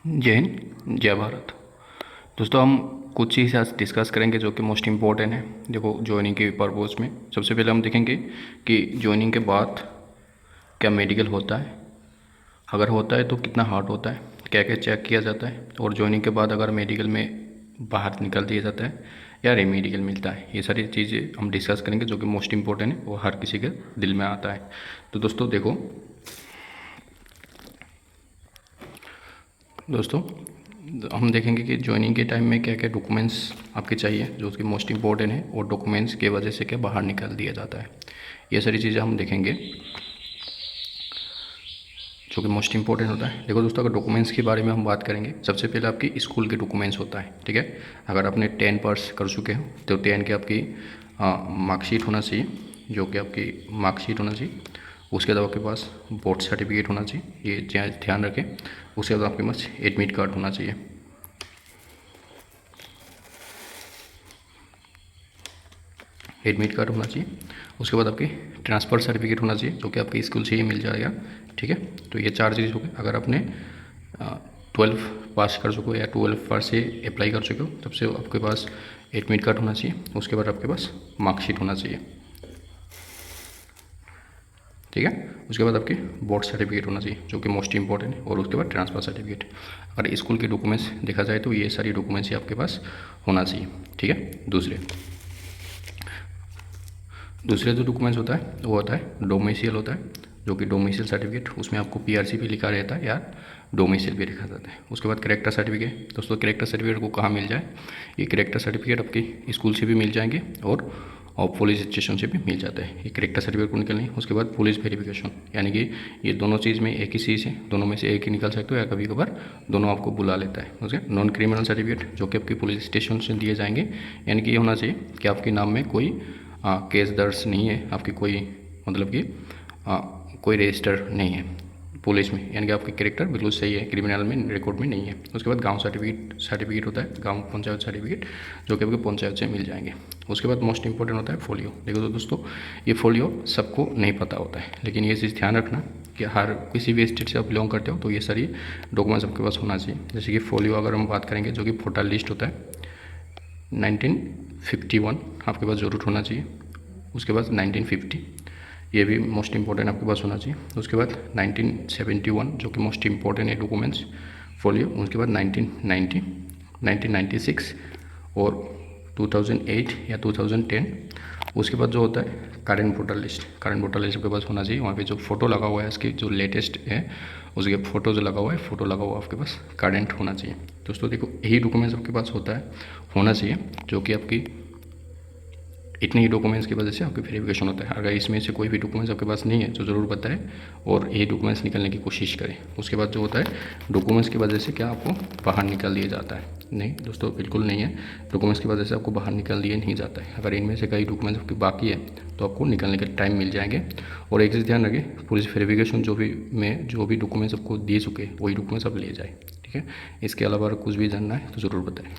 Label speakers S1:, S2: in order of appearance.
S1: जय हिंद जय भारत। दोस्तों हम कुछ चीज़ आज डिस्कस करेंगे जो कि मोस्ट इम्पॉर्टेंट है। देखो ज्वाइनिंग के पर्पज़ में सबसे पहले हम देखेंगे कि ज्वाइनिंग के बाद क्या मेडिकल होता है, अगर होता है तो कितना हार्ड होता है, क्या क्या चेक किया जाता है, और ज्वाइनिंग के बाद अगर मेडिकल में बाहर निकल दिया जाता है या रेमेडिकल मिलता है। ये सारी चीज़ें हम डिस्कस करेंगे जो कि मोस्ट इम्पॉर्टेंट है और हर किसी के दिल में आता है। तो दोस्तों देखो दोस्तों हम देखेंगे कि ज्वाइनिंग के टाइम में क्या क्या डॉक्यूमेंट्स आपके चाहिए जो कि मोस्ट इम्पॉर्टेंट है, और डॉक्यूमेंट्स के वजह से क्या बाहर निकाल दिया जाता है। ये सारी चीज़ें हम देखेंगे जो कि मोस्ट इंपॉर्टेंट होता है। देखो दोस्तों, अगर डॉक्यूमेंट्स के बारे में हम बात करेंगे, सबसे पहले आपकी स्कूल के डॉक्यूमेंट्स होता है, ठीक है। अगर आपने 10 पास कर चुके हो तो 10 के आपकी मार्कशीट होना चाहिए, जो कि आपकी मार्कशीट होना चाहिए। उसके बाद आपके पास बोर्ड सर्टिफिकेट होना चाहिए, ये ध्यान रखें। उसके बाद आपके पास एडमिट कार्ड होना चाहिए। एडमिट कार्ड होना चाहिए। उसके बाद आपकी ट्रांसफ़र सर्टिफिकेट होना चाहिए, जो कि आपके स्कूल से ही मिल जाएगा, ठीक है। तो ये 4 चीज़ हो गई। अगर आपने 12 पास कर चुके हो या 12 पास से अप्लाई कर चुके हो, तब से आपके पास एडमिट कार्ड होना चाहिए। उसके बाद आपके पास मार्कशीट होना चाहिए, ठीक है। उसके बाद आपके बोर्ड सर्टिफिकेट होना चाहिए, जो कि मोस्ट इंपॉर्टेंट है। और उसके बाद ट्रांसफ़र सर्टिफिकेट। अगर स्कूल के डॉक्यूमेंट्स देखा जाए तो ये सारी डॉक्यूमेंट्स ही आपके पास होना चाहिए, ठीक है। दूसरे जो डॉक्यूमेंट्स होता है वो होता है डोमिसाइल होता है, जो कि डोमिसाइल सर्टिफिकेट, उसमें आपको पीआरसी भी लिखा रहता है या डोमिसाइल भी लिखा जाता है। उसके बाद कैरेक्टर सर्टिफिकेट। दोस्तों कैरेक्टर सर्टिफिकेट को कहाँ मिल जाए, ये कैरेक्टर सर्टिफिकेट आपकी स्कूल से भी मिल जाएंगे और पुलिस स्टेशन से भी मिल जाता है। ये कैरेक्टर सर्टिफिकेट को निकलनी है। उसके बाद पुलिस वेरिफिकेशन, यानी कि ये दोनों चीज़ में एक ही चीज़ है, दोनों में से एक ही निकल सकते हो या कभी कभार दोनों आपको बुला लेता है। उसके नॉन क्रिमिनल सर्टिफिकेट, जो कि आपकी पुलिस स्टेशन से दिए जाएंगे, यानी कि ये होना चाहिए कि आपके नाम में कोई केस दर्ज नहीं है, आपकी कोई मतलब कि कोई रजिस्टर नहीं है पुलिस में, यानी कि आपकी कैरेक्टर बिल्कुल सही है, क्रिमिनल में रिकॉर्ड में नहीं है। उसके बाद गांव सर्टिफिकेट होता है, गांव पंचायत सर्टिफिकेट, जो कि आपके पंचायत से मिल जाएंगे। उसके बाद मोस्ट इंपॉर्टेंट होता है फोलियो। देखो तो दोस्तों, ये फोलियो सबको नहीं पता होता है, लेकिन ये चीज़ ध्यान रखना कि हर किसी भी स्टेट से आप बिलोंग करते हो तो ये सारी डॉक्यूमेंट्स आपके पास होना चाहिए। जैसे कि फोलियो अगर हम बात करेंगे, जो कि वोटर लिस्ट होता है 1951 आपके पास ज़रूर होना चाहिए। उसके बाद 1950, ये भी मोस्ट इंपॉर्टेंट आपके पास होना चाहिए। उसके बाद 1971, जो कि मोस्ट इंपॉर्टेंट है डॉक्यूमेंट्स फोलियो। उसके बाद 1990, 1996 और 2008 या 2010। उसके बाद जो होता है current voter list, current voter list आपके पास होना चाहिए। वहाँ पे जो फोटो लगा हुआ है इसकी जो लेटेस्ट है, उसके फोटो जो लगा हुआ है, फोटो लगा हुआ आपके पास करेंट होना चाहिए। दोस्तों देखो, यही डॉक्यूमेंट्स आपके पास होना चाहिए, जो कि आपकी इतने ही डॉक्यूमेंट्स की वजह से आपकी वेरिफिकेशन होता है। अगर इसमें से कोई भी डॉक्यूमेंट्स आपके पास नहीं है तो ज़रूर बताएं और ये डॉक्यूमेंट्स निकलने की कोशिश करें। उसके बाद जो होता है डॉक्यूमेंट्स की वजह से क्या आपको बाहर निकाल दिया जाता है? नहीं दोस्तों, बिल्कुल नहीं है। डॉक्यूमेंट्स की वजह से आपको बाहर निकाल दिया नहीं जाता है। अगर इनमें से कई डॉक्यूमेंट्स आपके बाकी है तो आपको निकलने के टाइम मिल जाएंगे। और एक चीज़ ध्यान रखें, पुलिस वेरिफिकेशन जो भी डॉक्यूमेंट्स आपको दिए चुके हैं वही डॉक्यूमेंट्स आप ले जाए, ठीक है। इसके अलावा कुछ भी जानना है तो ज़रूर बताएँ।